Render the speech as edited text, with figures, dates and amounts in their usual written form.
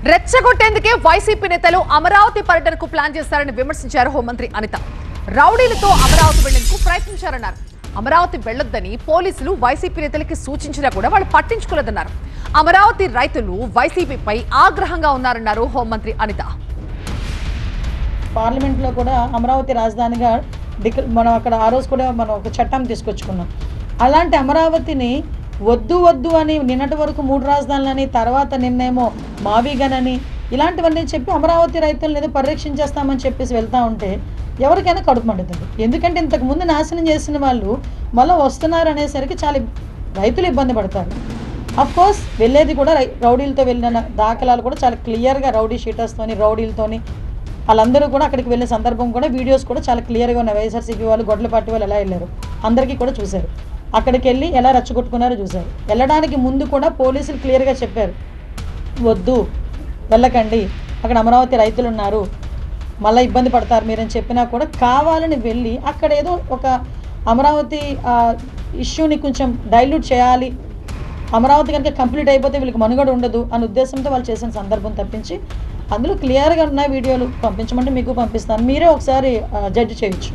రెచ్చగొట్టేందుకే YCP నేతలు అమరావతి పర్యటనకు plan చేశారని విమర్శించారు హోంమంత్రి అనిత. రౌడీలతో అమరావతి వెళ్లేందుకు ప్రయత్నించారన్నారు. అమరావతి వెళ్లొద్దని పోలీసులు వైసీపీ నేతలకి సూచించినా కూడా వాళ్ళు పట్టించుకోలేదన్నారు. అమరావతి రైతులు వైసీపీపై ఆగ్రహంగా ఉన్నారన్నారు హోంమంత్రి అనిత. పార్లమెంట్ లో కూడా అమరావతి రాజధానిగా మనం అక్కడ ఆ రోజు కూడా మనం ఒక చట్టం తీసుకొచ్చుకున్నాం. అలాంటి అమరావతిని వద్దు వద్దు అని నిన్నటి వరకు 3 రాజధానులని, తర్వాత నిన్నేమో మావిగనని ఇలాంటివన్నీ చెప్పి అమరావతి రైతులను ఏదో పరిరక్షించేస్తామని చెప్పేసి వెళ్తూ ఉంటే ఎవరికైనా కడుపు మండుతుంది. ఎందుకంటే ఇంతకుముందు నాశనం చేసిన వాళ్ళు మళ్ళీ వస్తున్నారు అనేసరికి చాలా రైతులు ఇబ్బంది పడతారు. అఫ్కోర్స్ వెళ్ళేది కూడా రౌడీలతో వెళ్ళిన దాఖలాలు కూడా చాలా క్లియర్గా రౌడీ షీటర్స్తోని రౌడీలతోని వాళ్ళందరూ కూడా అక్కడికి వెళ్ళే సందర్భం కూడా వీడియోస్ కూడా చాలా క్లియర్గా ఉన్నాయి. వైఎస్ఆర్సీపీ వాళ్ళు గొడ్లపాటి వాళ్ళు ఎలా వెళ్ళారు అందరికీ కూడా చూశారు. అక్కడికి వెళ్ళి ఎలా రెచ్చగొట్టుకున్నారో చూశారు. వెళ్ళడానికి ముందు కూడా పోలీసులు క్లియర్గా చెప్పారు, వద్దు వెళ్ళకండి, అక్కడ అమరావతి రైతులు ఉన్నారు, మళ్ళీ ఇబ్బంది పడతారు మీరని చెప్పినా కూడా కావాలని వెళ్ళి అక్కడ ఏదో ఒక అమరావతి ఇష్యూని కొంచెం డైల్యూట్ చేయాలి, అమరావతి కనుక కంప్లీట్ అయిపోతే వీళ్ళకి మనుగడ ఉండదు అనే ఉద్దేశంతో వాళ్ళు చేసిన సందర్భం తప్పించి అందులో క్లియర్గా ఉన్న వీడియోలు పంపించమంటే మీకు పంపిస్తాను, మీరే ఒకసారి జడ్జి చేయొచ్చు.